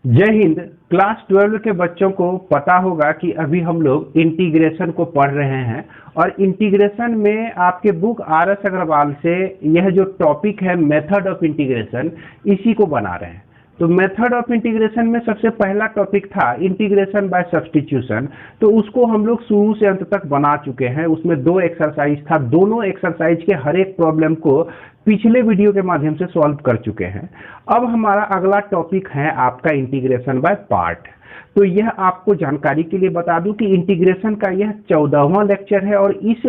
जय हिंद। क्लास 12 के बच्चों को पता होगा कि अभी हम लोग इंटीग्रेशन को पढ़ रहे हैं और इंटीग्रेशन में आपके बुक आर.एस. अग्रवाल से यह जो टॉपिक है मेथड ऑफ इंटीग्रेशन, इसी को बना रहे हैं। तो मेथड ऑफ इंटीग्रेशन में सबसे पहला टॉपिक था इंटीग्रेशन बाय सब्स्टिट्यूशन। तो उसको हम लोग शुरू से अंत तक बना चुके हैं। उसमें 2 एक्सरसाइज था, दोनों एक्सरसाइज के हर एक प्रॉब्लम को पिछले वीडियो के माध्यम से सॉल्व कर चुके हैं। अब हमारा अगला टॉपिक है आपका इंटीग्रेशन बाय पार्ट। तो यह आपको जानकारी के लिए बता दूं कि इंटीग्रेशन का यह 14वां लेक्चर है और इस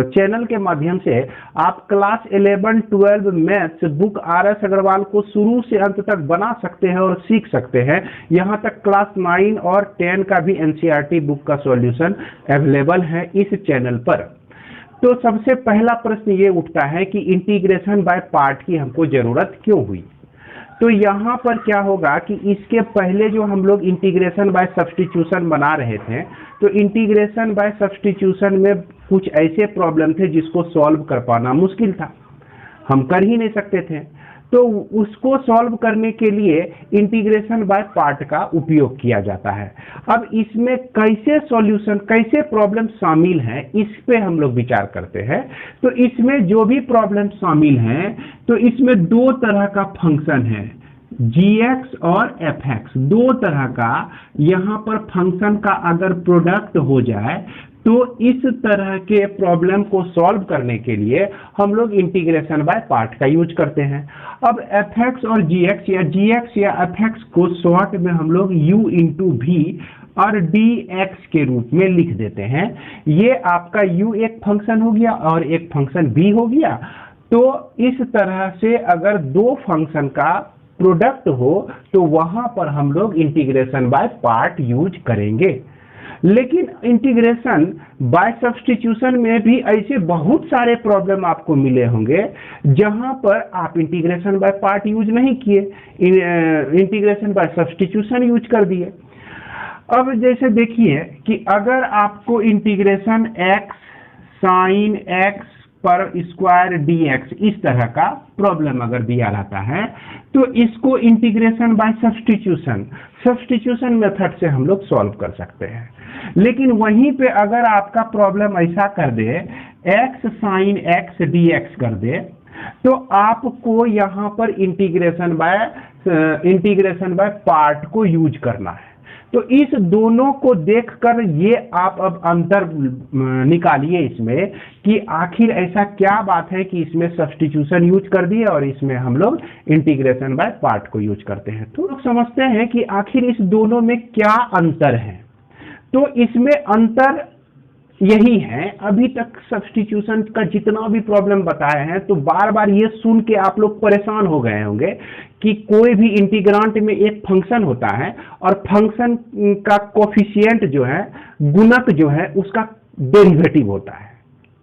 चैनल के माध्यम से आप class 11-12 maths book R S. Agarwal को शुरू से अंत तक बना सकते हैं और सीख सकते हैं। यहाँ तक क्लास 9 और 10 का भी एनसीईआरटी बुक का सॉल्यूशन अवेलेबल है इस चैनल पर। तो सबसे पहला प्रश्न ये उठता है कि इंटीग्रेशन बाय पार्ट की हमको जरूरत क्यों हुई। तो यहाँ पर क्या होगा कि इसके पहले जो हम लोग इंटीग्रेशन बाय सब्स्टिट्यूशन बना रहे थे, तो इंटीग्रेशन बाय सब्स्टिट्यूशन में कुछ ऐसे प्रॉब्लम थे जिसको सॉल्व कर पाना मुश्किल था, हम कर ही नहीं सकते थे। तो उसको सॉल्व करने के लिए इंटीग्रेशन बाय पार्ट का उपयोग किया जाता है। अब इसमें कैसे सॉल्यूशन, कैसे प्रॉब्लम शामिल हैं, इस पे हम लोग विचार करते हैं। तो इसमें जो भी प्रॉब्लम शामिल हैं, तो इसमें 2 तरह का फंक्शन है, gx और fx। 2 तरह का यहाँ पर फंक्शन का अगर प्रोडक्ट हो जाए तो इस तरह के प्रॉब्लम को सॉल्व करने के लिए हम लोग इंटीग्रेशन बाय पार्ट का यूज करते हैं। अब fx और gx या fx को शॉर्ट में हम लोग u इंटू v और dx के रूप में लिख देते हैं। ये आपका u एक फंक्शन हो गया और एक फंक्शन v हो गया। तो इस तरह से अगर 2 फंक्शन का प्रोडक्ट हो तो वहां पर हम लोग इंटीग्रेशन बाय पार्ट यूज करेंगे। लेकिन इंटीग्रेशन बाय सब्स्टिट्यूशन में भी ऐसे बहुत सारे प्रॉब्लम आपको मिले होंगे जहां पर आप इंटीग्रेशन बाय पार्ट यूज नहीं किए, इंटीग्रेशन बाय सब्स्टिट्यूशन यूज कर दिए। अब जैसे देखिए कि अगर आपको इंटीग्रेशन x साइन x पर स्क्वायर dx इस तरह का प्रॉब्लम अगर दिया रहता है, तो इसको इंटीग्रेशन बाय सब्स्टिट्यूशन मेथड से हम लोग सॉल्व कर सकते हैं। लेकिन वहीं पे अगर आपका प्रॉब्लम ऐसा कर दे x साइन x dx कर दे, तो आपको यहाँ पर इंटीग्रेशन बाय पार्ट को यूज करना है। तो इस दोनों को देखकर ये आप अब अंतर निकालिए इसमें कि आखिर ऐसा क्या बात है कि इसमें सब्स्टिट्यूशन यूज कर दिए और इसमें हम लोग इंटीग्रेशन बाय पार्ट को यूज करते हैं। तो लोग समझते हैं कि आखिर इस दोनों में क्या अंतर है। तो इसमें अंतर यही है, अभी तक सब्स्टिट्यूशन का जितना भी प्रॉब्लम बताए हैं तो बार बार ये सुन के आप लोग परेशान हो गए होंगे कि कोई भी इंटीग्रांट में एक फंक्शन होता है और फंक्शन का कोफिशिएंट जो है, गुणक जो है, उसका डेरिवेटिव होता है।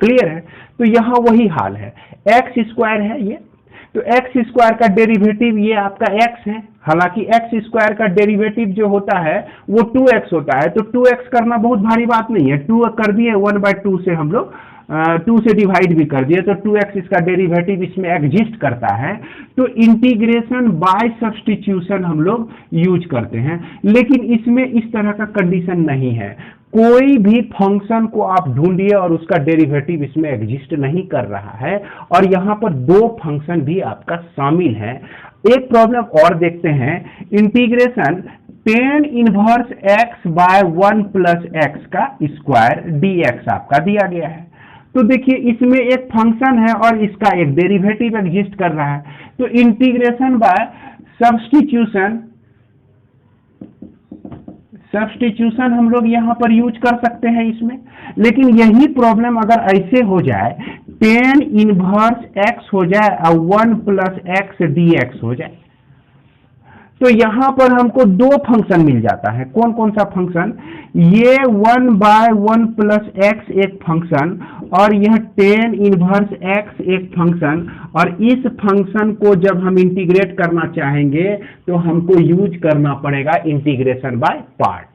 क्लियर है? तो यहाँ वही हाल है, एक्स स्क्वायर है ये, तो एक्स स्क्वायर का डेरिवेटिव ये आपका एक्स है। हालांकि एक्स स्क्वायर का डेरिवेटिव जो होता है वो 2x होता है, तो 2x करना बहुत भारी बात नहीं है। 2 कर दिए, 1/2 से हम लोग 2 से डिवाइड भी कर दिए, तो 2x इसका डेरिवेटिव इसमें एग्जिस्ट करता है। तो इंटीग्रेशन बाय सब्स्टिट्यूशन हम लोग यूज करते हैं। लेकिन इसमें इस तरह का कंडीशन नहीं है, कोई भी फंक्शन को आप ढूंढिए और उसका डेरिवेटिव इसमें एग्जिस्ट नहीं कर रहा है और यहाँ पर 2 फंक्शन भी आपका शामिल है। एक प्रॉब्लम और देखते हैं, integration tan inverse x by 1 plus x का स्क्वायर dx आपका दिया गया है। तो देखिए इसमें एक फंक्शन है और इसका एक डेरिवेटिव एग्जिस्ट कर रहा है। तो इंटीग्रेशन बाय सब्स्टिट्यूशन हम लोग यहाँ पर यूज कर सकते हैं इसमें। लेकिन यही प्रॉब्लम अगर ऐसे हो जाए, tan इनवर्स x हो जाए और 1 प्लस x dx हो जाए, तो यहाँ पर हमको 2 फंक्शन मिल जाता है। कौन कौन सा फंक्शन? ये 1/1 प्लस x एक फंक्शन और यह tan इनवर्स x एक फंक्शन। और इस फंक्शन को जब हम इंटीग्रेट करना चाहेंगे तो हमको यूज करना पड़ेगा इंटीग्रेशन बाय पार्ट।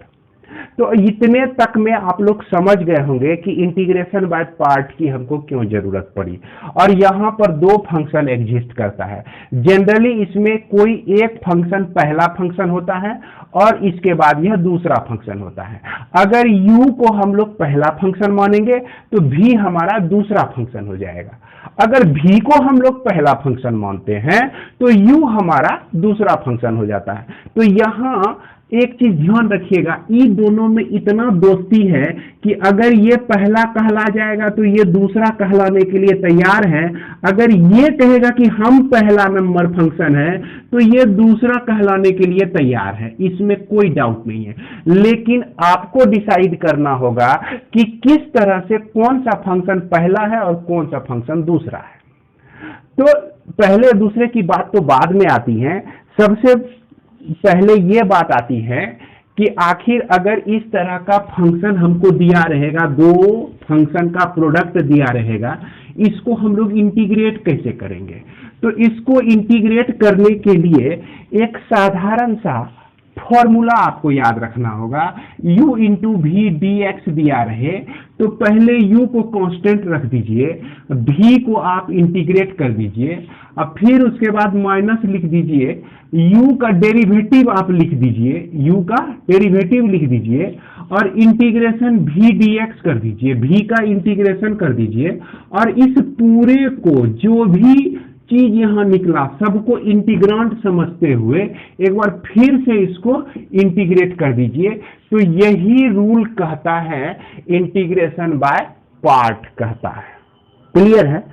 तो इतने तक में आप लोग समझ गए होंगे कि इंटीग्रेशन बाय पार्ट की हमको क्यों जरूरत पड़ी। और यहाँ पर दो फंक्शन एग्जिस्ट करता है। जनरली इसमें कोई एक फंक्शन पहला फंक्शन होता है और इसके बाद यह दूसरा फंक्शन होता है। अगर u को हम लोग पहला फंक्शन मानेंगे तो v हमारा दूसरा फंक्शन हो जाएगा। अगर v को हम लोग पहला फंक्शन मानते हैं तो u हमारा दूसरा फंक्शन हो जाता है। तो यहाँ एक चीज ध्यान रखिएगा, इन दोनों में इतना दोस्ती है कि अगर ये पहला कहला जाएगा तो ये दूसरा कहलाने के लिए तैयार है। अगर ये कहेगा कि हम पहला नंबर फंक्शन है तो ये दूसरा कहलाने के लिए तैयार है, इसमें कोई डाउट नहीं है। लेकिन आपको डिसाइड करना होगा कि किस तरह से कौन सा फंक्शन पहला है और कौन सा फंक्शन दूसरा है। तो पहले दूसरे की बात तो बाद में आती है, सबसे पहले ये बात आती है कि आखिर अगर इस तरह का फंक्शन हमको दिया रहेगा, दो फंक्शन का प्रोडक्ट दिया रहेगा, इसको हम लोग इंटीग्रेट कैसे करेंगे। तो इसको इंटीग्रेट करने के लिए एक साधारण सा फॉर्मूला आपको याद रखना होगा। u into v d x दिया रहे तो पहले u को कांस्टेंट रख दीजिए, v को आप इंटीग्रेट कर दीजिए, अब फिर उसके बाद माइनस लिख दीजिए, u का डेरिवेटिव आप लिख दीजिए, u का डेरिवेटिव लिख दीजिए और इंटीग्रेशन v डी एक्स कर दीजिए, v का इंटीग्रेशन कर दीजिए और इस पूरे को जो भी चीज यहां निकला सबको इंटीग्रांट समझते हुए एक बार फिर से इसको इंटीग्रेट कर दीजिए। तो यही रूल कहता है इंटीग्रेशन बाय पार्ट कहता है। क्लियर है।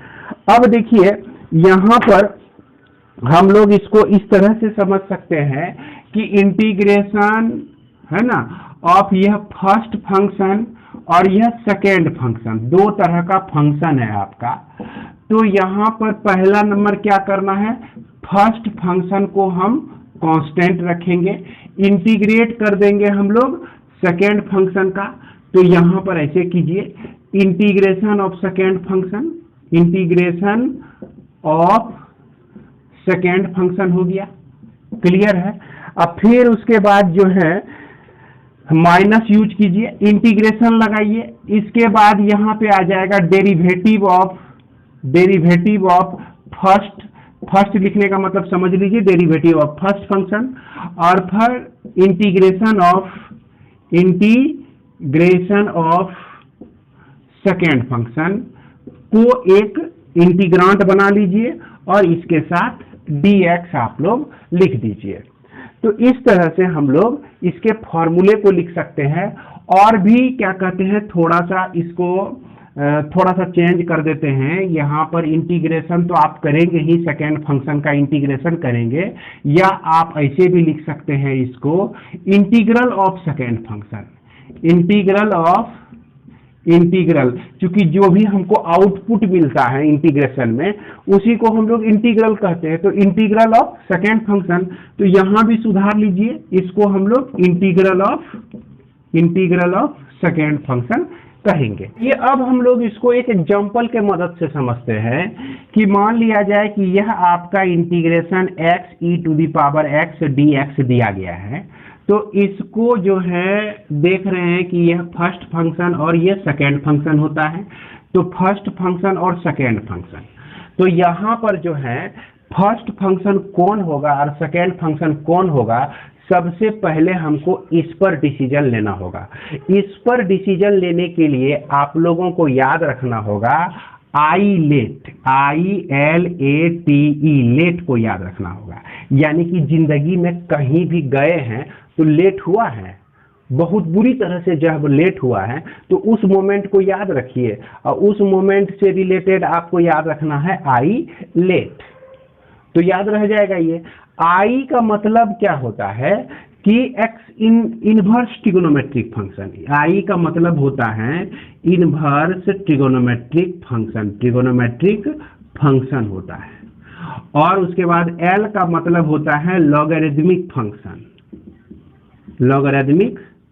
अब देखिए यहां पर हम लोग इसको इस तरह से समझ सकते हैं कि इंटीग्रेशन है ना ऑफ यह फर्स्ट फंक्शन और यह सेकेंड फंक्शन, दो तरह का फंक्शन है आपका। तो यहां पर पहला नंबर क्या करना है, फर्स्ट फंक्शन को हम कांस्टेंट रखेंगे, इंटीग्रेट कर देंगे हम लोग सेकेंड फंक्शन का। तो यहां पर ऐसे कीजिए, integration of second function, integration of second function हो गया। क्लियर है। अब फिर उसके बाद जो है माइनस यूज कीजिए, इंटीग्रेशन लगाइए, इसके बाद यहां पे आ जाएगा डेरिवेटिव ऑफ फर्स्ट लिखने का मतलब समझ लीजिए डेरिवेटिव ऑफ फर्स्ट फंक्शन, और फिर इंटीग्रेशन ऑफ सेकेंड फंक्शन को एक इंटीग्रांट बना लीजिए और इसके साथ dx आप लोग लिख दीजिए। तो इस तरह से हम लोग इसके फॉर्मूले को लिख सकते हैं। और भी क्या कहते हैं, थोड़ा सा इसको थोड़ा सा चेंज कर देते हैं। यहाँ पर इंटीग्रेशन तो आप करेंगे ही, सेकेंड फंक्शन का इंटीग्रेशन करेंगे, या आप ऐसे भी लिख सकते हैं इसको integral of second function, integral, क्योंकि जो भी हमको आउटपुट मिलता है इंटीग्रेशन में उसी को हम लोग इंटीग्रल कहते हैं। तो इंटीग्रल ऑफ सेकेंड फंक्शन, तो यहां भी सुधार लीजिए, इसको हम लोग इंटीग्रल ऑफ सेकेंड फंक्शन कहेंगे। ये अब हम लोग इसको एक एग्जांपल के मदद से समझते हैं कि मान लिया जाए कि यह आपका integration x e to the power x dx दिया गया है। तो इसको जो है देख रहे हैं कि यह फर्स्ट फंक्शन और यह सेकेंड फंक्शन होता है। तो फर्स्ट फंक्शन और सेकेंड फंक्शन, तो यहाँ पर जो है फर्स्ट फंक्शन कौन होगा और सेकेंड फंक्शन कौन होगा, सबसे पहले हमको इस पर डिसीजन लेना होगा। इस पर डिसीजन लेने के लिए आप लोगों को याद रखना होगा ILATE, लेट को याद रखना होगा। यानी कि जिंदगी में कहीं भी गए हैं तो लेट हुआ है, बहुत बुरी तरह से जब लेट हुआ है तो उस मोमेंट को याद रखिए, और उस मोमेंट से रिलेटेड आपको याद रखना है ILATE। तो याद रह जाएगा ये। I का मतलब क्या होता है कि x inverse trigonometric function, I का मतलब होता है इनवर्स ट्रिगोनोमेट्रिक फंक्शन होता है। और उसके बाद L का मतलब होता है लॉगरिदमिक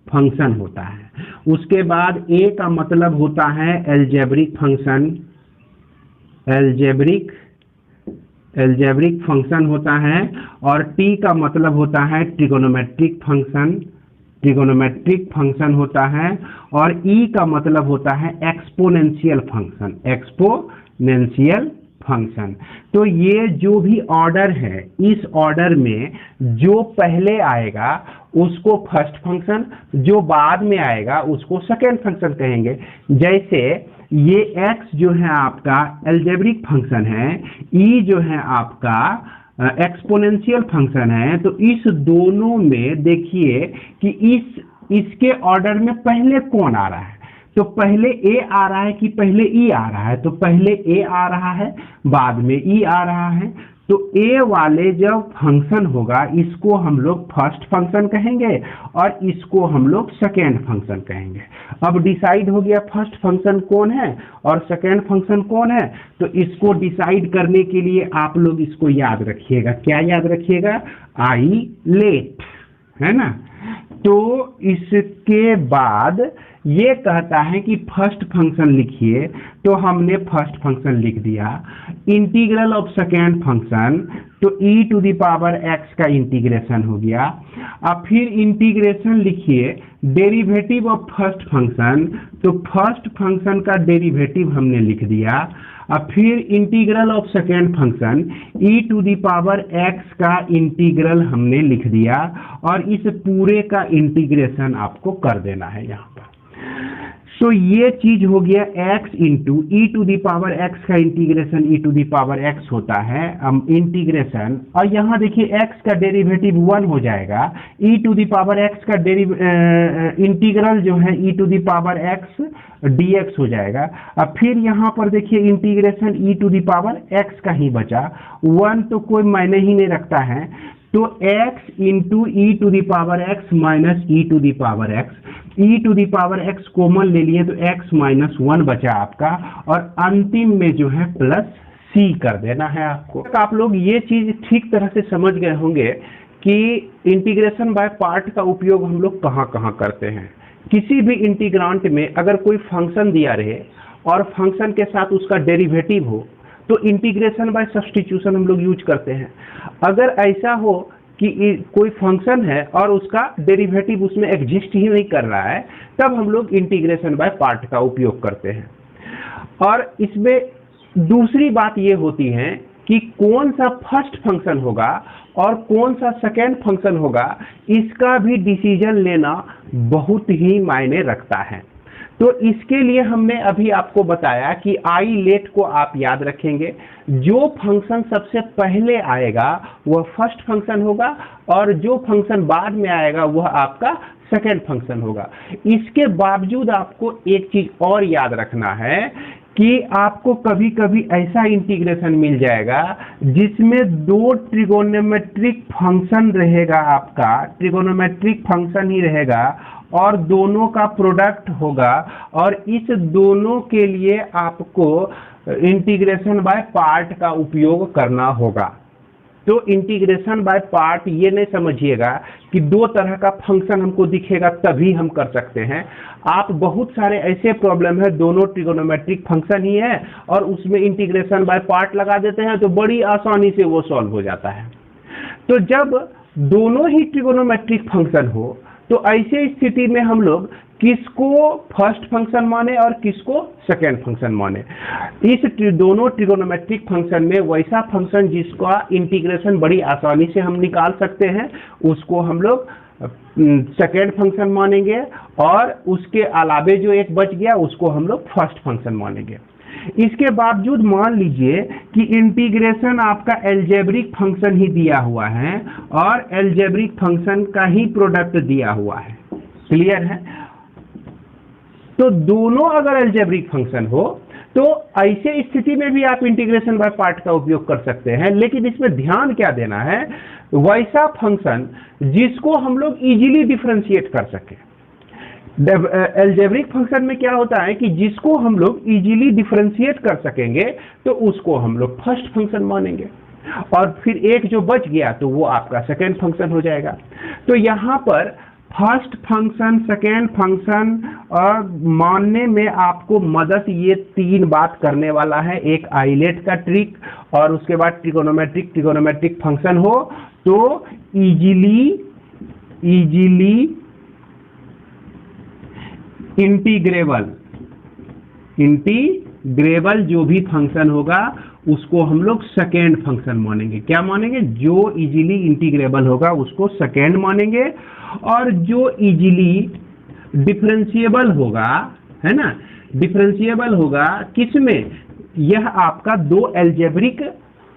फंक्शन होता है। उसके बाद A का मतलब होता है एल्जेब्रिक फंक्शन होता है। और T का मतलब होता है ट्रिगोनोमेट्रिक ट्रिगोनोमेट्रिक फंक्शन होता है, और ई का मतलब होता है एक्सपोनेंशियल फंक्शन, एक्सपोनेंशियल फंक्शन। तो ये जो भी ऑर्डर है, इस ऑर्डर में जो पहले आएगा उसको फर्स्ट फंक्शन, जो बाद में आएगा उसको सेकेंड फंक्शन कहेंगे। जैसे ये x जो है आपका अलजेब्रिक फंक्शन है, e जो है आपका एक्सपोनेंशियल फंक्शन है, तो इस दोनों में देखिए कि इसके ऑर्डर में पहले कौन आ रहा है, तो पहले a आ रहा है कि पहले e आ रहा है, तो पहले a आ रहा है बाद में e आ रहा है। तो a वाले जब फंक्शन होगा इसको हम लोग फर्स्ट फंक्शन कहेंगे और इसको हम लोग सेकेंड फंक्शन कहेंगे। अब डिसाइड हो गया फर्स्ट फंक्शन कौन है और सेकेंड फंक्शन कौन है। तो इसको डिसाइड करने के लिए आप लोग इसको याद रखिएगा। क्या याद रखिएगा? आइलेट, है ना। तो इसके बाद ये कहता है कि फर्स्ट फंक्शन लिखिए, तो हमने फर्स्ट फंक्शन लिख दिया। इंटीग्रल ऑफ सेकेंड फंक्शन, तो e to the power x का इंटीग्रेशन हो गया। अब फिर इंटीग्रेशन लिखिए डेरिवेटिव ऑफ फर्स्ट फंक्शन, तो फर्स्ट फंक्शन का डेरिवेटिव हमने लिख दिया। अब फिर integral of second function e to the power x का इंटीग्रल हमने लिख दिया, और इस पूरे का इंटीग्रेशन आपको कर देना है यहाँ पर। तो ये चीज हो गया x into e to the power x का integration e to the power x होता है इंटीग्रेशन, और यहाँ देखिए x का डेरिवेटिव 1 हो जाएगा, e to the power x का इंटीग्रल जो है e to the power x dx हो जाएगा। अब फिर यहाँ पर देखिए integration e to the power x का ही बचा, 1 तो कोई मायने ही नहीं रखता है, तो x into e to the power x minus e to the power x, e to the power x common ले लिए तो x माइनस 1 बचा आपका, और अंतिम में जो है प्लस c कर देना है आपको। आप लोग ये चीज ठीक तरह से समझ गए होंगे कि इंटीग्रेशन बाय पार्ट का उपयोग हम लोग कहाँ कहाँ करते हैं। किसी भी इंटीग्रांट में अगर कोई फंक्शन दिया रहे और फंक्शन के साथ उसका डेरिवेटिव हो, तो इंटीग्रेशन बाय सब्स्टिट्यूशन हम लोग यूज करते हैं। अगर ऐसा हो कि कोई फंक्शन है और उसका डेरिवेटिव उसमें एग्जिस्ट ही नहीं कर रहा है, तब हम लोग इंटीग्रेशन बाय पार्ट का उपयोग करते हैं। और इसमें दूसरी बात ये होती है कि कौन सा फर्स्ट फंक्शन होगा और कौन सा सेकेंड फंक्शन होगा, इसका भी डिसीजन लेना बहुत ही मायने रखता है। तो इसके लिए हमने अभी आपको बताया कि आइलेट को आप याद रखेंगे, जो फंक्शन सबसे पहले आएगा वह फर्स्ट फंक्शन होगा और जो फंक्शन बाद में आएगा वह आपका सेकेंड फंक्शन होगा। इसके बावजूद आपको एक चीज और याद रखना है कि आपको कभी कभी ऐसा इंटीग्रेशन मिल जाएगा जिसमें दो ट्रिगोनोमेट्रिक फंक्शन रहेगा, आपका ट्रिगोनोमेट्रिक फंक्शन ही रहेगा और दोनों का प्रोडक्ट होगा, और इस दोनों के लिए आपको इंटीग्रेशन बाय पार्ट का उपयोग करना होगा। तो इंटीग्रेशन बाय पार्ट ये नहीं समझिएगा कि दो तरह का फंक्शन हमको दिखेगा तभी हम कर सकते हैं। आप बहुत सारे ऐसे प्रॉब्लम है दोनों ट्रिगोनोमेट्रिक फंक्शन ही है और उसमें इंटीग्रेशन बाय पार्ट लगा देते हैं तो बड़ी आसानी से वो सॉल्व हो जाता है। तो जब दोनों ही ट्रिगोनोमेट्रिक फंक्शन हो तो ऐसे स्थिति में हम लोग किसको फर्स्ट फंक्शन माने और किसको सेकेंड फंक्शन माने। इस दोनों ट्रिगोनोमेट्रिक फंक्शन में वैसा फंक्शन जिसका इंटीग्रेशन बड़ी आसानी से हम निकाल सकते हैं उसको हम लोग सेकेंड फंक्शन मानेंगे, और उसके अलावे जो एक बच गया उसको हम लोग फर्स्ट फंक्शन मानेंगे। इसके बावजूद मान लीजिए कि इंटीग्रेशन आपका अलजेब्रिक फंक्शन ही दिया हुआ है और अलजेब्रिक फंक्शन का ही प्रोडक्ट दिया हुआ है। क्लियर है? तो दोनों अगर अलजेब्रिक फंक्शन हो तो ऐसे स्थिति में भी आप इंटीग्रेशन बाय पार्ट का उपयोग कर सकते हैं, लेकिन इसमें ध्यान क्या देना है, वैसा फंक्शन जिसको हम लोग इजीली डिफरेंशिएट कर सके। अलजेब्रिक फंक्शन में क्या होता है कि जिसको हम लोग इजीली डिफरेंशिएट कर सकेंगे तो उसको हम लोग फर्स्ट फंक्शन मानेंगे, और फिर एक जो बच गया तो वो आपका सेकेंड फंक्शन हो जाएगा। तो यहाँ पर फर्स्ट फंक्शन, सेकेंड फंक्शन और मानने में आपको मदद ये तीन बात करने वाला है। एक आइलेट का ट्रिक, और उसके बाद ट्रिगोनोमेट्रिक फंक्शन हो तो इजीली इंटीग्रेबल, इंटीग्रेबल जो भी फंक्शन होगा उसको हम लोग सेकेंड फंक्शन मानेंगे। क्या मानेंगे? जो इजीली इंटीग्रेबल होगा उसको सेकेंड मानेंगे, और जो इजीली डिफरेंशिएबल होगा, है ना, डिफरेंशिएबल होगा किसमें? यह आपका दो एल्जेब्रिक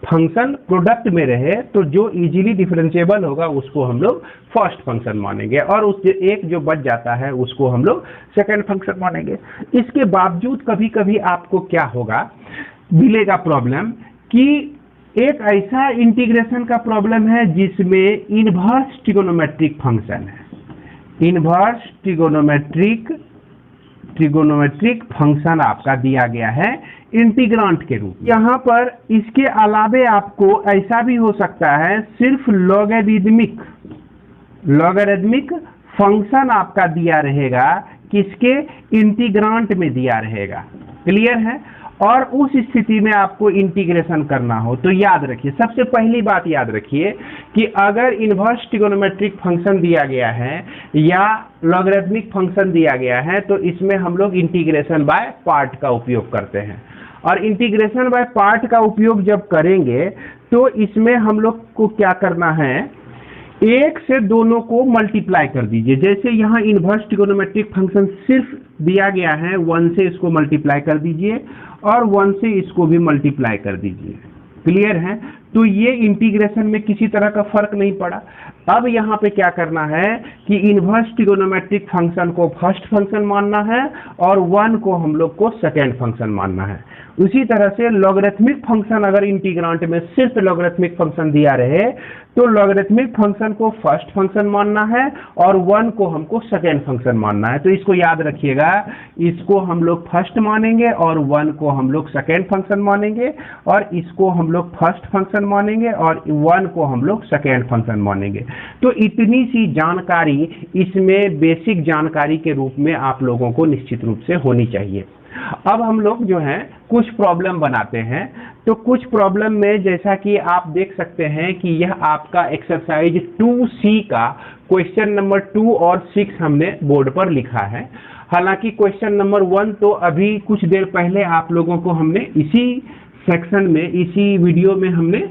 फंक्शन प्रोडक्ट में रहे तो जो इजीली डिफरेंशिएबल होगा उसको हम लोग फर्स्ट फंक्शन मानेंगे, और उस एक जो बच जाता है उसको हम लोग सेकंड फंक्शन मानेंगे। इसके बावजूद कभी कभी आपको क्या होगा, मिलेगा प्रॉब्लम कि एक ऐसा इंटीग्रेशन का प्रॉब्लम है जिसमें इनवर्स ट्रिगोनोमेट्रिक फंक्शन है, इनवर्स ट्रिगोनोमेट्रिक फंक्शन आपका दिया गया है इंटीग्रांट के रूप में। यहाँ पर इसके अलावे आपको ऐसा भी हो सकता है सिर्फ लॉगरिदमिक फंक्शन आपका दिया रहेगा, किसके? इंटीग्रांट में दिया रहेगा। क्लियर है? और उस स्थिति में आपको इंटीग्रेशन करना हो तो याद रखिए, सबसे पहली बात याद रखिए कि अगर इनवर्स ट्रिगोनोमेट्रिक फंक्शन दिया गया है या लॉगरिदमिक फंक्शन दिया गया है तो इसमें हम लोग इंटीग्रेशन बाय पार्ट का उपयोग करते हैं। और इंटीग्रेशन बाय पार्ट का उपयोग जब करेंगे तो इसमें हम लोग को क्या करना है, एक से दोनों को मल्टीप्लाई कर दीजिए। जैसे यहाँ इनवर्स ट्रिगोनोमेट्रिक फंक्शन सिर्फ दिया गया है, 1 से इसको मल्टीप्लाई कर दीजिए और 1 से इसको भी मल्टीप्लाई कर दीजिए। क्लियर है? तो ये इंटीग्रेशन में किसी तरह का फर्क नहीं पड़ा। अब यहाँ पे क्या करना है कि इनवर्स ट्रिगोनोमेट्रिक फंक्शन को फर्स्ट फंक्शन मानना है और 1 को हम लोग को सेकेंड फंक्शन मानना है। उसी तरह से लॉगरिथमिक फंक्शन अगर इंटीग्रांट में सिर्फ लॉगरिथमिक फंक्शन दिया रहे तो लॉगरिथमिक फंक्शन को फर्स्ट फंक्शन मानना है और 1 को हमको सेकेंड फंक्शन मानना है। तो इसको याद रखिएगा, इसको हम लोग फर्स्ट मानेंगे और 1 को हम लोग सेकेंड फंक्शन मानेंगे, और इसको हम लोग फर्स्ट फंक्शन मानेंगे और 1 को हम लोग सेकेंड फंक्शन मानेंगे। तो इतनी सी जानकारी इसमें बेसिक जानकारी के रूप में आप लोगों को निश्चित रूप से होनी चाहिए। अब हम लोग जो है कुछ प्रॉब्लम बनाते हैं। तो कुछ प्रॉब्लम में जैसा कि आप देख सकते हैं कि यह आपका एक्सरसाइज 2C का क्वेश्चन नंबर 2 और 6 हमने बोर्ड पर लिखा है। हालांकि क्वेश्चन नंबर 1 तो अभी कुछ देर पहले आप लोगों को हमने इसी सेक्शन में, इसी वीडियो में हमने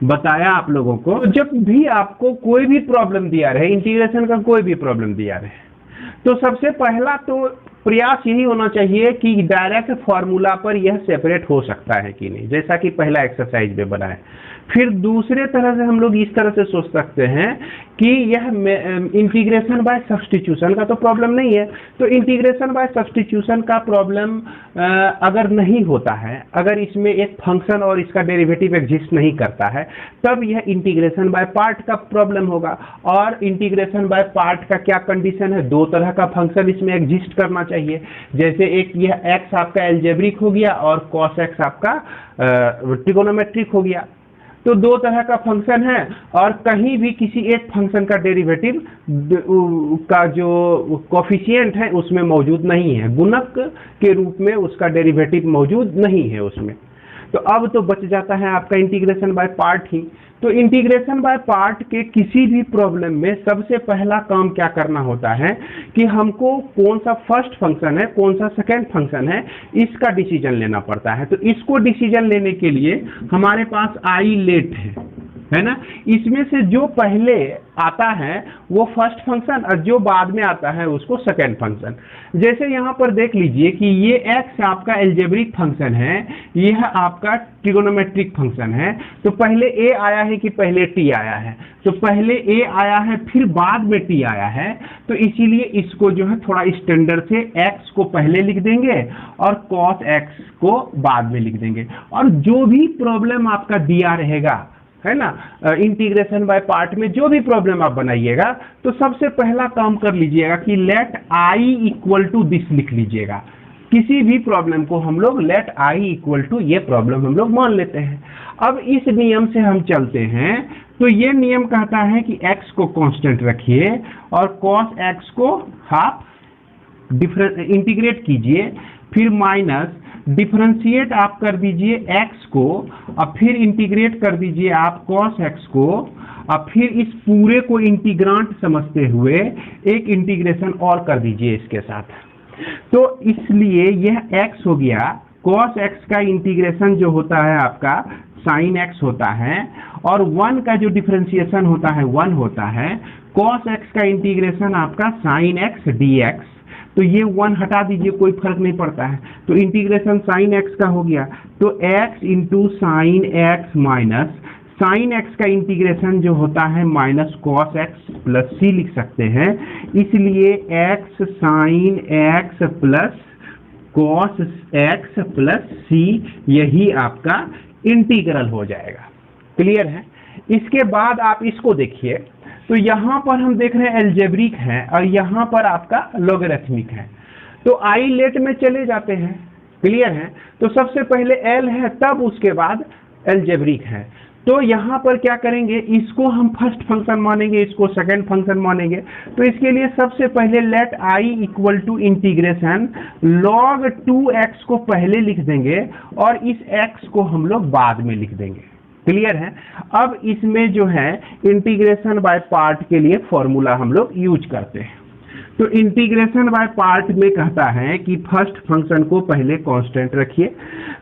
बताया आप लोगों को। जब भी आपको कोई भी प्रॉब्लम दिया रहे, इंटीग्रेशन का कोई भी प्रॉब्लम दिया रहे, तो सबसे पहला तो प्रयास यही होना चाहिए कि डायरेक्ट फार्मूला पर यह सेपरेट हो सकता है कि नहीं, जैसा कि पहला एक्सरसाइज में बनाए। फिर दूसरे तरह से हम लोग इस तरह से सोच सकते हैं कि यह इंटीग्रेशन बाय सब्स्टिट्यूशन का तो प्रॉब्लम नहीं है, तो इंटीग्रेशन बाय सब्स्टिट्यूशन का प्रॉब्लम अगर नहीं होता है, अगर इसमें एक फंक्शन और इसका डेरिवेटिव एग्जिस्ट नहीं करता है, तब यह इंटीग्रेशन बाय पार्ट का प्रॉब्लम होगा। और इंटीग्रेशन बाय पार्ट का क्या कंडीशन है? 2 तरह का फंक्शन इसमें एग्जिस्ट करना चाहिए। जैसे एक यह x आपका एल्जेब्रिक हो गया और cos x आपका ट्रिगोनोमेट्रिक हो गया। तो 2 तरह का फंक्शन है और कहीं भी किसी एक फंक्शन का डेरिवेटिव का जो कोफिशिएंट है उसमें मौजूद नहीं है, गुणक के रूप में उसका डेरिवेटिव मौजूद नहीं है उसमें। तो अब तो बच जाता है आपका इंटीग्रेशन बाय पार्ट ही। तो इंटीग्रेशन बाय पार्ट के किसी भी प्रॉब्लम में सबसे पहला काम क्या करना होता है कि हमको कौन सा फर्स्ट फंक्शन है, कौन सा सेकेंड फंक्शन है, इसका डिसीजन लेना पड़ता है। तो इसको डिसीजन लेने के लिए हमारे पास आई लेट है ना, इसमें से जो पहले आता है वो फर्स्ट फंक्शन और जो बाद में आता है उसको सेकेंड फंक्शन। जैसे यहाँ पर देख लीजिए कि ये x आपका एल्जेब्रिक फंक्शन है, यह आपका ट्रिगोनोमेट्रिक फंक्शन है। तो पहले a आया है कि पहले t आया है? तो पहले a आया है फिर बाद में t आया है। तो इसीलिए इसको जो है थोड़ा स्टैंडर्ड से x को पहले लिख देंगे और cos x को बाद में लिख देंगे। और जो भी प्रॉब्लम आपका दिया रहेगा, है ना, इंटीग्रेशन बाय पार्ट में जो भी प्रॉब्लम आप बनाइएगा तो सबसे पहला काम कर लीजिएगा कि let i equal to this लिख लीजिएगा। किसी भी प्रॉब्लम को हम लोग लेट i इक्वल टू ये प्रॉब्लम हम लोग मान लेते हैं। अब इस नियम से हम चलते हैं तो ये नियम कहता है कि x को कांस्टेंट रखिए और cos x को हाफ इंटीग्रेट कीजिए, फिर माइनस डिफरेंशिएट आप कर दीजिए x को और फिर इंटीग्रेट कर दीजिए आप cos x को और फिर इस पूरे को इंटीग्रांट समझते हुए एक इंटीग्रेशन और कर दीजिए इसके साथ। तो इसलिए यह x हो गया, cos x का इंटीग्रेशन जो होता है आपका sin x होता है, और 1 का जो डिफरेंशिएशन होता है 1 होता है, cos x का इंटीग्रेशन आपका sin x dx, तो ये 1 हटा दीजिए, कोई फर्क नहीं पड़ता है, तो इंटीग्रेशन sin x का हो गया, तो x into sine x minus sine x का इंटीग्रेशन जो होता है minus cos x plus C लिख सकते हैं, इसलिए x sine x plus cos x plus C, यही आपका इंटीग्रल हो जाएगा। क्लियर है? इसके बाद आप इसको देखिए, तो यहाँ पर हम देख रहे हैं एल्जेब्रिक है और यहाँ पर आपका लॉगरिथमिक है, तो आई लेट में चले जाते हैं। क्लियर है? तो सबसे पहले एल है, तब उसके बाद एल्जेब्रिक है। तो यहाँ पर क्या करेंगे, इसको हम फर्स्ट फंक्शन मानेंगे, इसको सेकंड फंक्शन मानेंगे। तो इसके लिए सबसे पहले let I equal to integration log 2x को पहले लिख देंगे और इस x को हम लोग बाद में लिख देंगे। क्लियर है? अब इसमें जो है इंटीग्रेशन बाय पार्ट के लिए फॉर्मूला हम लोग यूज करते हैं। तो इंटीग्रेशन बाय पार्ट में कहता है कि फर्स्ट फंक्शन को पहले कांस्टेंट रखिए।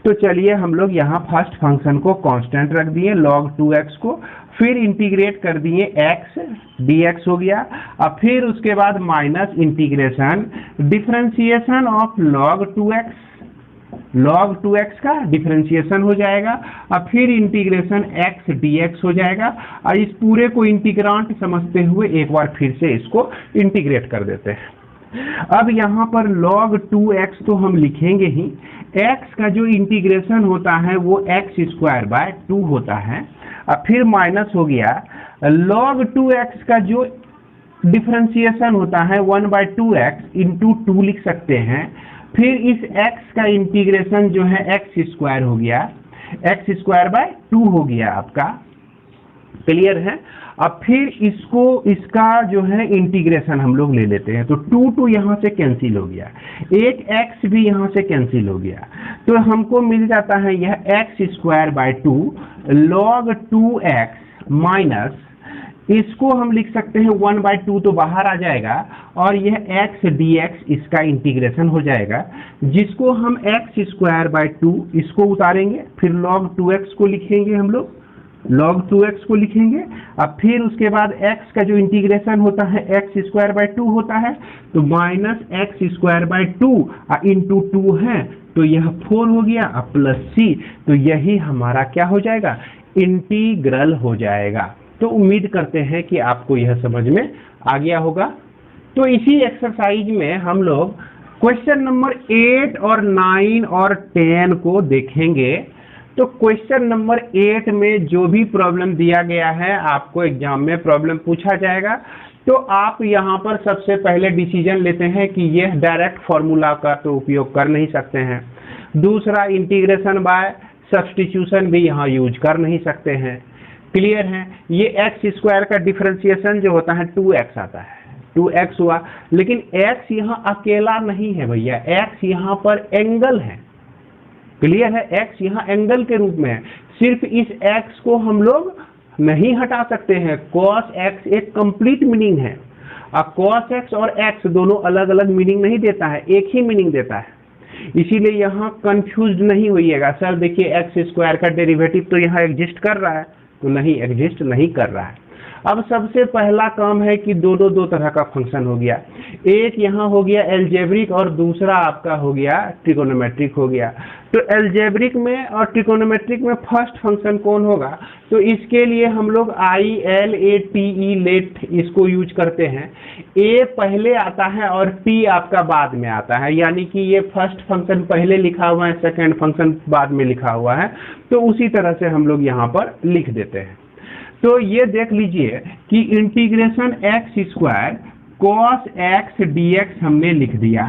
तो चलिए हम लोग यहाँ फर्स्ट फंक्शन को कांस्टेंट रख दिए log 2x को, फिर इंटीग्रेट कर दिए x dx हो गया, अब फिर उसके बाद minus integration differentiation of log 2x, log 2x का डिफरेंशिएशन हो जाएगा, अब फिर इंटीग्रेशन x dx हो जाएगा, और इस पूरे को इंटीग्रांट समझते हुए एक बार फिर से इसको इंटीग्रेट कर देते हैं। अब यहाँ पर log 2x तो हम लिखेंगे ही, x का जो इंटीग्रेशन होता है वो x स्क्वायर बाय 2 होता है, अब फिर माइनस हो गया log 2x का जो डिफरेंशिएशन होता है 1/2x इंटू 2 लिख सकते हैं, फिर इस x का इंटीग्रेशन जो है x स्क्वायर हो गया, x स्क्वायर बाय 2 हो गया आपका। क्लियर है? अब फिर इसको, इसका जो है इंटीग्रेशन हम लोग ले लेते हैं, तो 2 यहाँ से कैंसिल हो गया, एक x भी यहाँ से कैंसिल हो गया, तो हमको मिल जाता है यह x square by 2 log 2x minus, इसको हम लिख सकते हैं 1/2 तो बाहर आ जाएगा, और यह x dx इसका इंटीग्रेशन हो जाएगा, जिसको हम x स्क्वायर बाय 2 इसको उतारेंगे, फिर log 2x को लिखेंगे, हम लोग log 2x को लिखेंगे, अब फिर उसके बाद x का जो इंटीग्रेशन होता है x स्क्वायर बाय 2 होता है, तो minus x square by 2 into 2 है, तो यह 4 हो गया, अब प्लस c, तो यही हमारा क्या हो जाएगा, इंटीग्रल हो जाएगा। तो उम्मीद करते हैं कि आपको यह समझ में आ गया होगा। तो इसी एक्सरसाइज में हम लोग क्वेश्चन नंबर 8 और 9 और 10 को देखेंगे। तो क्वेश्चन नंबर 8 में जो भी प्रॉब्लम दिया गया है, आपको एग्जाम में प्रॉब्लम पूछा जाएगा, तो आप यहाँ पर सबसे पहले डिसीजन लेते हैं कि यह डायरेक्ट फॉर्मूला का तो उपयोग कर नहीं सकते हैं, दूसरा इंटीग्रेशन बाय सब्स्टिट्यूशन भी यहाँ यूज कर नहीं सकते हैं। क्लियर है? ये x स्क्वायर का डिफरेंशिएशन जो होता है 2x आता है, 2x हुआ, लेकिन x यहाँ अकेला नहीं है भैया, x यहाँ पर एंगल है। क्लियर है? x यहाँ एंगल के रूप में है, सिर्फ इस x को हम लोग नहीं हटा सकते हैं, cos x एक कंप्लीट मीनिंग है, अब cos x और x दोनों अलग अलग मीनिंग नहीं देता है, एक ही मीनिंग देता है, इसीलिए यहाँ कंफ्यूज नहीं होइएगा। सर देखिए x स्क्वायर का डेरिवेटिव तो यहाँ एग्जिस्ट कर रहा है, तो नहीं, एग्जिस्ट नहीं कर रहा है। अब सबसे पहला काम है कि दो तरह का फंक्शन हो गया, एक यहाँ हो गया एल्जेब्रिक और दूसरा आपका हो गया ट्रिगोनोमेट्रिक हो गया। तो एल्जेब्रिक में और ट्रिगोनोमेट्रिक में फर्स्ट फंक्शन कौन होगा, तो इसके लिए हम लोग ILATE लेट इसको यूज करते हैं, a पहले आता है और t आपका बाद में आता है, यानी कि ये फर्स्ट फंक्शन पहले लिखा हुआ है, सेकंड फंक्शन बाद में लिखा हुआ है, तो उसी तरह से हम लोग यहाँ पर लिख देते हैं। तो ये देख लीजिए कि integration x square cos x dx हमने लिख दिया,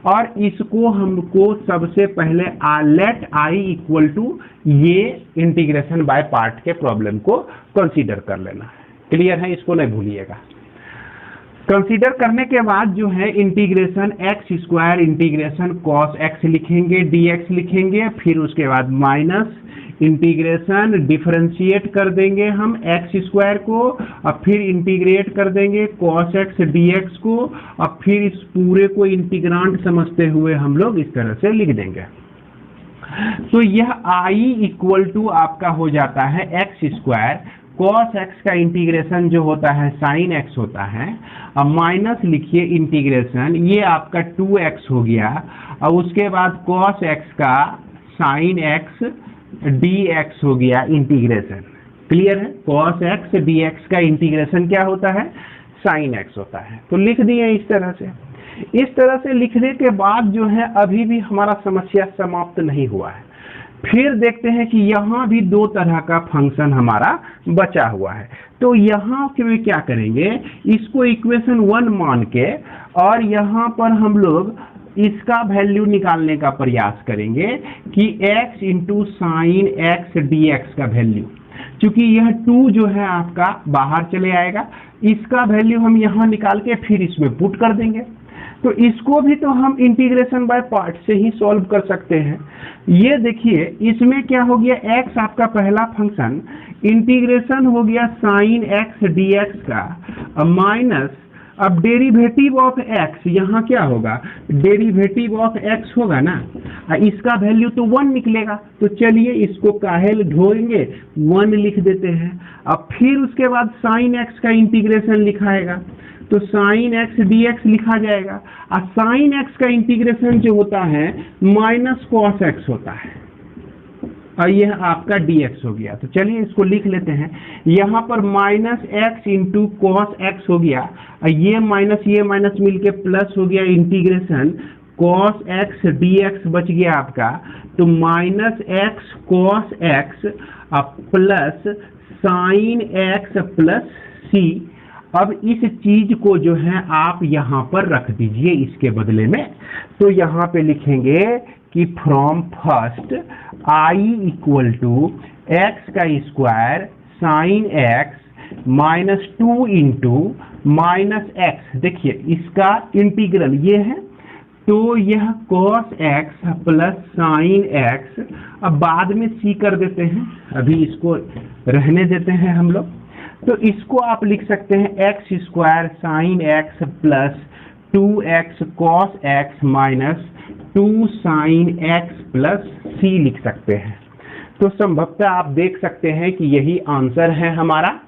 और इसको हमको सबसे पहले लेट i इक्वल टू ये इंटीग्रेशन बाय पार्ट के प्रॉब्लम को कंसीडर कर लेना है। क्लियर है? इसको नहीं भूलिएगा। कंसीडर करने के बाद जो है integration x square integration cos x लिखेंगे, dx लिखेंगे, फिर उसके बाद माइनस इंटीग्रेशन डिफरेंशिएट कर देंगे हम एक्स स्क्वायर को, अब फिर इंटीग्रेट कर देंगे cos x dx को, अब फिर इस पूरे को इंटीग्रांड समझते हुए हम लोग इस तरह से लिख देंगे। तो यह I इक्वल टू आपका हो जाता है एक्स स्क्वायर, cos x का इंटीग्रेशन जो होता है sin x होता है, अब माइनस लिखिए इंटीग्रेशन, ये आपका 2x हो गया, और उसके बाद cos x का sin x dx हो गया इंटीग्रेशन। क्लियर है? cos x dx का इंटीग्रेशन क्या होता है? sin x होता है। तो लिख दिए इस तरह से। इस तरह से लिखने के बाद जो है अभी भी हमारा समस्या समाप्त नहीं हुआ है। फिर देखते हैं कि यहाँ भी दो तरह का फंक्शन हमारा बचा हुआ है। तो यहाँ में क्या करेंगे, इसको इक्वेशन 1 मान के और यहाँ पर हम लोग इसका वैल्यू निकालने का प्रयास करेंगे कि x into sine x d x का वैल्यू, क्योंकि यह 2 जो है आपका बाहर चले आएगा, इसका वैल्यू हम यहाँ निकाल के फिर इसमें पुट कर देंगे। तो इसको भी तो हम इंटीग्रेशन बाय पार्ट से ही सॉल्व कर सकते हैं। ये देखिए इसमें क्या हो गया, x आपका पहला फंक्शन इंटीग्रेशन हो गया साइन एक्स डी एक्स का माइनस, अब डेरिवेटिव ऑफ x यहाँ क्या होगा, डेरिवेटिव ऑफ x होगा ना, इसका वैल्यू तो 1 निकलेगा। तो चलिए इसको काहेल ढोएंगे 1 लिख देते हैं। अब फिर उसके बाद साइन x का इंटीग्रेशन लिखाएगा, तो साइन एक्स डी एक्स लिखा जाएगा, और साइन एक्स का इंटीग्रेशन जो होता है माइनस कॉस एक्स होता है, और यह आपका dx हो गया। तो चलिए इसको लिख लेते हैं, यहाँ पर minus x into cos x हो गया, और ये माइनस मिलके प्लस हो गया इंटीग्रेशन कॉस एक्स dx बच गया आपका, तो minus x cos x plus sine x plus C. अब इस चीज को जो है आप यहाँ पर रख दीजिए इसके बदले में, तो यहाँ पे लिखेंगे कि from first I equal to x का square sine x minus 2 into minus x, देखिए इसका इंटीग्रल ये है, तो यह cos x plus sine x, अब बाद में c कर देते हैं, अभी इसको रहने देते हैं हम लोग। तो इसको आप लिख सकते हैं x square sine x plus 2x cos x minus 2 sign x plus c लिख सकते हैं। तो संभवतः आप देख सकते हैं कि यही आंसर है हमारा।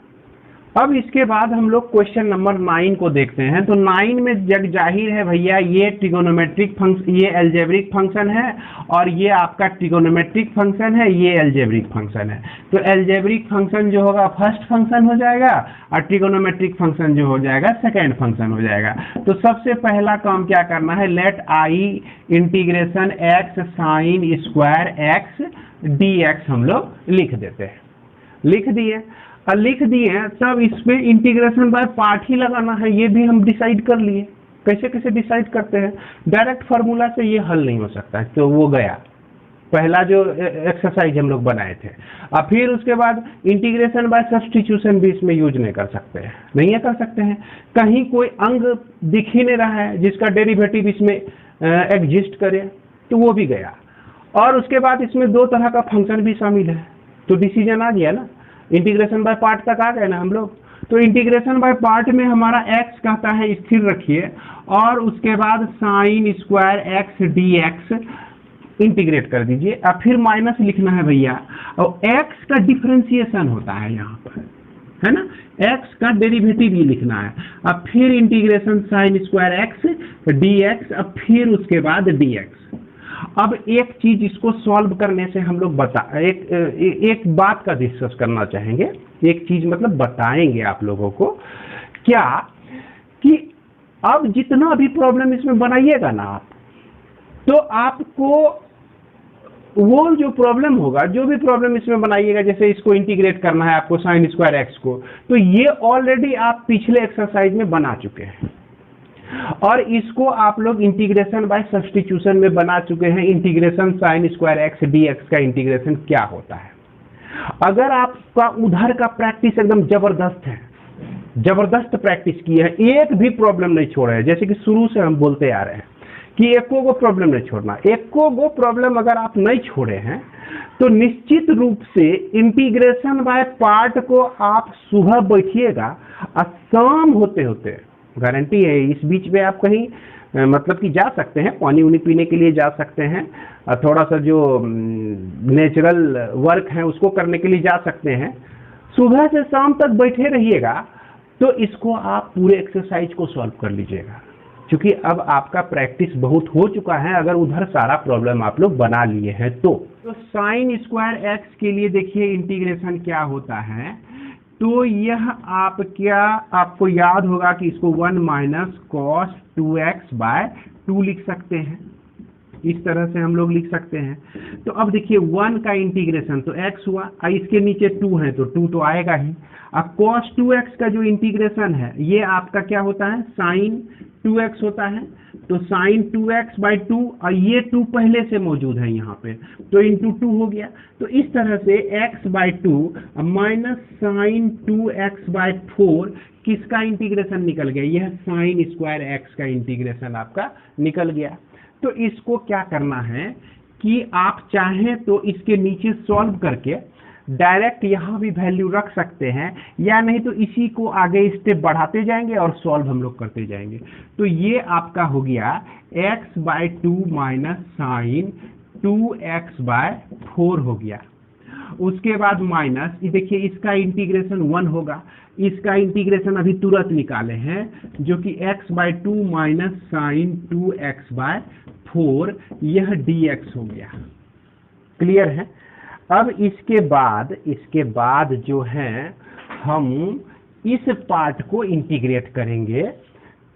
अब इसके बाद हम लोग क्वेश्चन नंबर 9 को देखते हैं। तो 9 में जग जाहिर है भैया, ये ट्रिगोनोमेट्रिक फंक्शन, ये एल्जेब्रिक फंक्शन है, और ये आपका ट्रिगोनोमेट्रिक फंक्शन है, ये एल्जेब्रिक फंक्शन है। तो एल्जेब्रिक फंक्शन जो होगा फर्स्ट फंक्शन हो जाएगा, और ट्रिगोनोमेट्रिक फंक्शन जो हो जाएगा सेकेंड फंक्शन हो जाएगा। तो सबसे पहला काम क्या करना है, let I integration x sine square x d x हम लोग लिख देते हैं। लिख दिए, और लिख दिए तब इसमें इंटीग्रेशन बाय पार्ट ही लगाना है, ये भी हम डिसाइड कर लिए। कैसे कैसे डिसाइड करते हैं, डायरेक्ट फार्मूला से ये हल नहीं हो सकता है, तो वो गया पहला जो एक्सरसाइज हम लोग बनाए थे। और फिर उसके बाद इंटीग्रेशन बाय सब्स्टिट्यूशन भी इसमें यूज नहीं कर सकते हैं, नहीं कर सकते हैं। कहीं कोई अंग दिख ही नहीं रहा है जिसका डेरिवेटिव इसमें एग्जिस्ट करे, तो वो भी गया। और उसके बाद इसमें 2 तरह का फंक्शन भी शामिल है, तो डिसीजन आ गया ना, इंटीग्रेशन बाय पार्ट तक आ गए ना हम लोग। तो इंटीग्रेशन बाय पार्ट में हमारा x कहता है स्थिर रखिए, और उसके बाद sign square x d x integrate कर दीजिए, और फिर माइनस लिखना है भैया, और x का डिफरेंशिएशन होता है यहाँ पर, है ना, x का डेरिवेटिव ये लिखना है, अब फिर integration sign square x d x, अब फिर उसके बाद dx। अब एक चीज इसको सॉल्व करने से हम लोग एक बात का डिस्कस करना चाहेंगे, एक चीज मतलब बताएंगे आप लोगों को, क्या कि अब जितना भी प्रॉब्लम इसमें बनाइएगा ना आप, तो आपको वो जो प्रॉब्लम होगा, जो भी प्रॉब्लम इसमें बनाइएगा, जैसे इसको इंटीग्रेट करना है आपको साइन स्क्वायर एक्स को, तो ये ऑलरेडी आप पिछले एक्सरसाइज में बना चुके हैं, और इसको आप लोग इंटीग्रेशन बाय सब्स्टिट्यूशन में बना चुके हैं। Integration sign square x d x का इंटीग्रेशन क्या होता है। अगर आपका उधर का प्रैक्टिस एकदम जबरदस्त है, जबरदस्त प्रैक्टिस की है, एक भी प्रॉब्लम नहीं छोड़ा है, जैसे कि शुरू से हम बोलते आ रहे हैं कि एको गो प्रॉब्लम नहीं छोड़ना। एको गो प्रॉब्लम अगर आप नहीं छोड़े हैं तो निश्चित रूप से इंटीग्रेशन बाय पार्ट को आप सुबह बैठिएगा और शाम होते होते, गारंटी है इस बीच में आप कहीं मतलब कि जा सकते हैं, पानी उनी पीने के लिए जा सकते हैं, थोड़ा सा जो नेचुरल वर्क है उसको करने के लिए जा सकते हैं। सुबह से शाम तक बैठे रहिएगा तो इसको आप पूरे एक्सरसाइज को सॉल्व कर लीजिएगा, क्योंकि अब आपका प्रैक्टिस बहुत हो चुका है अगर उधर सारा प्रॉब्लम आप लोग बना लिए हैं तो साइन स्क्वायर एक्स के लिए देखिए इंटीग्रेशन क्या होता है। तो यह आपको याद होगा कि इसको 1 माइनस कॉस 2x बाय 2 लिख सकते हैं, इस तरह से हम लोग लिख सकते हैं। तो अब देखिए 1 का इंटीग्रेशन तो x हुआ, इसके नीचे 2 है तो 2 तो आएगा ही। अब cos 2x का जो इंटीग्रेशन है ये आपका क्या होता है, साइन 2x होता है। तो साइन 2x बाई 2 और ये 2 पहले से मौजूद है यहाँ पे तो इंटू 2 हो गया। तो इस तरह से x by 2 minus sine 2x by 4 किसका इंटीग्रेशन निकल गया, यह साइन स्क्वायर x का इंटीग्रेशन आपका निकल गया। तो इसको क्या करना है कि आप चाहें तो इसके नीचे सॉल्व करके डायरेक्ट यहाँ भी वैल्यू रख सकते हैं, या नहीं तो इसी को आगे स्टेप बढ़ाते जाएंगे और सॉल्व हम लोग करते जाएंगे। तो ये आपका हो गया x by 2 minus sine 2x by 4 हो गया। उसके बाद माइनस देखिए इसका इंटीग्रेशन 1 होगा, इसका इंटीग्रेशन अभी तुरंत निकाले हैं जो कि x by 2 minus sine 2x by 4 यह dx हो गया। क्लियर है। अब इसके बाद जो है हम इस पार्ट को इंटीग्रेट करेंगे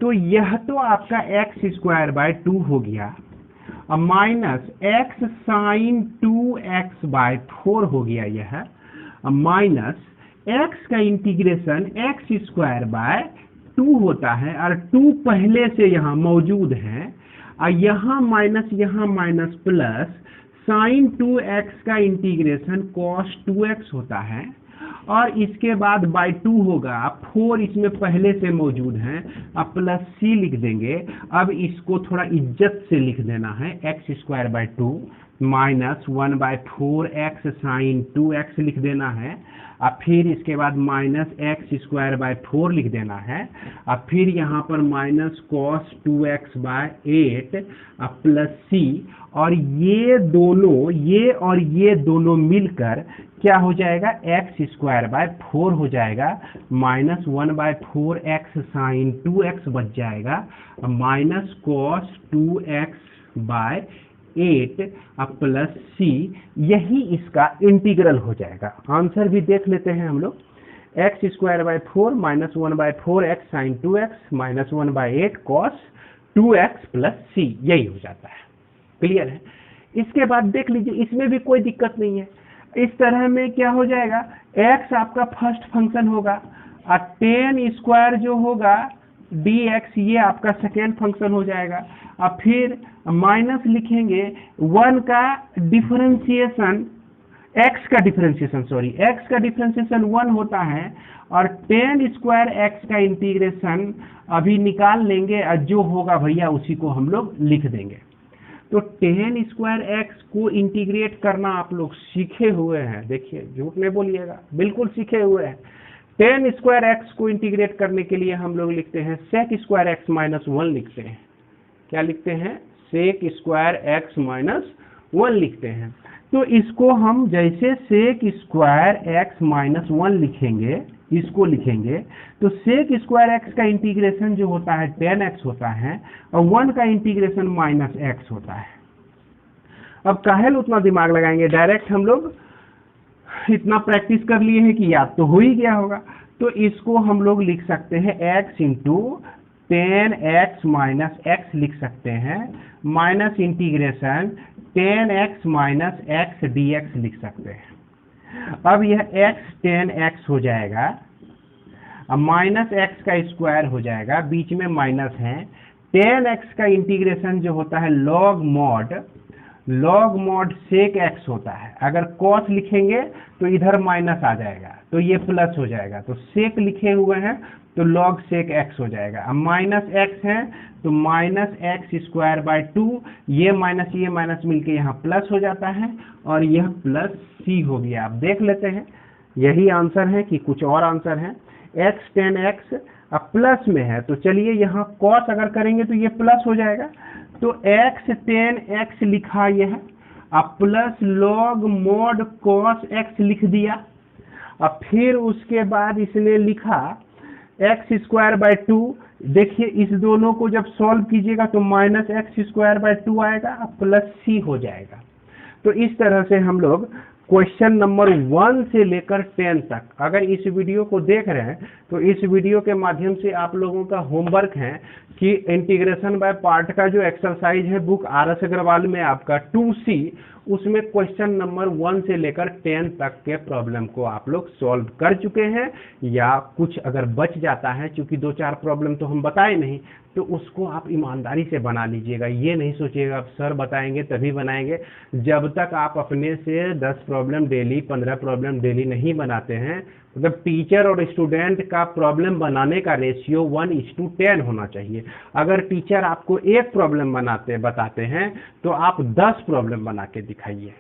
तो यह तो आपका एक्स स्क्वायर बाय 2 हो गया, minus x sine 2x by 4 हो गया, यह माइनस x का इंटीग्रेशन एक्स स्क्वायर बाय 2 होता है और 2 पहले से यहाँ मौजूद है, और यहाँ माइनस प्लस साइन 2x का इंटीग्रेशन cos 2x होता है, और इसके बाद बाई 2 होगा, 4 इसमें पहले से मौजूद है, अब प्लस c लिख देंगे। अब इसको थोड़ा इज्जत से लिख देना है, x square by 2 minus 1 by 4 x sine 2x लिख देना है, और फिर इसके बाद माइनस एक्स स्क्वायर बाय 4 लिख देना है, और फिर यहाँ पर minus cos 2x by 8 plus c, और ये दोनों मिलकर क्या हो जाएगा, एक्स स्क्वायर बाय 4 हो जाएगा, minus 1 by 4 x sine 2x बच जाएगा, minus cos 2x by 8 plus c, यही इसका इंटीग्रल हो जाएगा। आंसर भी देख लेते हैं हम लोग, x square by 4 minus 1 by 4 x sine 2x minus 1 by 8 cos 2x plus c, यही हो जाता है। क्लियर है। इसके बाद देख लीजिए इसमें भी कोई दिक्कत नहीं है, इस तरह में क्या हो जाएगा, x आपका फर्स्ट फंक्शन होगा और टेन स्क्वायर जो होगा dx ये आपका सेकेंड फंक्शन हो जाएगा, और फिर माइनस लिखेंगे 1 का डिफरेंशिएशन x का डिफरेंशिएशन 1 होता है, और टेन स्क्वायर x का इंटीग्रेशन अभी निकाल लेंगे और जो होगा भैया उसी को हम लोग लिख देंगे। तो टेन स्क्वायर x को इंटीग्रेट करना आप लोग सीखे हुए हैं, देखिए झूठ नहीं बोलिएगा, बिल्कुल सीखे हुए हैं। टेन स्क्वायर x को इंटीग्रेट करने के लिए हम लोग लिखते हैं सेक स्क्वायर x माइनस 1 लिखते हैं, क्या लिखते हैं, सेक स्क्वायर x माइनस 1 लिखते हैं। तो इसको हम जैसे सेक स्क्वायर x माइनस 1 लिखेंगे, इसको लिखेंगे तो सेक स्क्वायर x का इंटीग्रेशन जो होता है 10x होता है, और 1 का इंटीग्रेशन माइनस x होता है। अब काहे उतना दिमाग लगाएंगे, डायरेक्ट हम लोग इतना प्रैक्टिस कर लिए हैं कि याद तो हो ही गया होगा। तो इसको हम लोग लिख सकते हैं x into 10x minus x लिख सकते हैं, minus integration 10x minus x dx लिख सकते हैं। अब यह x 10x हो जाएगा, अब माइनस x का स्क्वायर हो जाएगा, बीच में माइनस है, 10x का इंटीग्रेशन जो होता है लॉग मॉड सेक x होता है, अगर cos लिखेंगे तो इधर माइनस आ जाएगा तो ये प्लस हो जाएगा, तो सेक लिखे हुए हैं तो लॉग सेक x हो जाएगा, अब माइनस x है तो -x²/2, ये माइनस मिलके यहाँ प्लस हो जाता है और यह प्लस c हो गया। आप देख लेते हैं यही आंसर है कि कुछ और आंसर है। x tan x अब प्लस में है तो चलिए यहाँ cos अगर करेंगे तो ये प्लस हो जाएगा, तो x tan x लिखा यह, अब plus log mod cos x लिख दिया। अब फिर उसके बाद इसने लिखा x²/2, देखिए इस दोनों को जब सॉल्व कीजिएगा तो -x²/2 आएगा, अब प्लस c हो जाएगा। तो इस तरह से हम लोग क्वेश्चन नंबर 1 से लेकर 10 तक, अगर इस वीडियो को देख रहे हैं तो इस वीडियो के माध्यम से आप लोगों का होमवर्क है कि इंटीग्रेशन बाय पार्ट का जो एक्सरसाइज है बुक RS अग्रवाल में आपका 2C, उसमें क्वेश्चन नंबर 1 से लेकर 10 तक के प्रॉब्लम को आप लोग सॉल्व कर चुके हैं, या कुछ अगर बच जाता है, क्योंकि 2-4 प्रॉब्लम तो हम बताए नहीं, तो उसको आप ईमानदारी से बना लीजिएगा। ये नहीं सोचिएगा आप सर बताएंगे तभी बनाएंगे। जब तक आप अपने से 10 प्रॉब्लम डेली, 15 प्रॉब्लम डेली नहीं बनाते हैं, मतलब टीचर और स्टूडेंट का प्रॉब्लम बनाने का रेशियो 1:10 होना चाहिए। अगर टीचर आपको एक प्रॉब्लम बताते हैं तो आप 10 प्रॉब्लम बना के दिखाइए।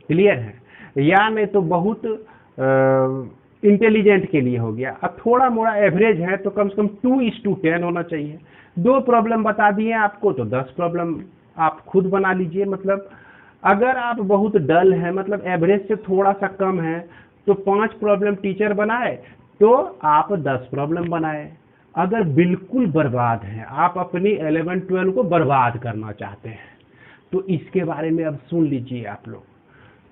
क्लियर है? या नहीं तो बहुत इंटेलिजेंट के लिए हो गया। अब थोड़ा मोड़ा एवरेज है तो कम से कम 2:10 होना चाहिए। 2 प्रॉब्लम बता दिए आपको तो 10 प्रॉब्लम आप खुद बना लीजिए। मतलब अगर आप बहुत डल है, मतलब एवरेज से थोड़ा सा कम है, तो 5 प्रॉब्लम टीचर बनाए तो आप 10 प्रॉब्लम बनाए। अगर बिल्कुल बर्बाद है, आप अपनी 11-12 को बर्बाद करना चाहते हैं, तो इसके बारे में अब सुन लीजिए आप लोग।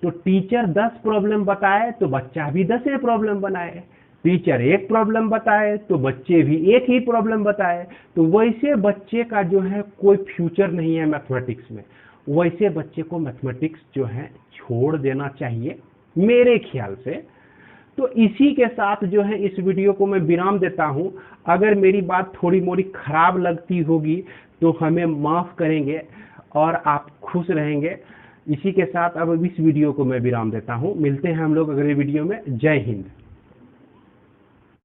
तो टीचर 10 प्रॉब्लम बताए तो बच्चा भी 10 प्रॉब्लम बनाए, टीचर 1 प्रॉब्लम बताए तो बच्चे भी 1 ही प्रॉब्लम बताए। तो वैसे बच्चे का जो है कोई फ्यूचर नहीं है मैथमेटिक्स में, वैसे बच्चे को मैथमेटिक्स जो है छोड़ देना चाहिए मेरे ख्याल से। तो इसी के साथ जो है इस वीडियो को मैं विराम देता हूं। अगर मेरी बात थोड़ी मोड़ी खराब लगती होगी तो हमें माफ करेंगे और आप खुश रहेंगे। इसी के साथ अब इस वीडियो को मैं विराम देता हूं। मिलते हैं हम लोग अगले वीडियो में। जय हिंद।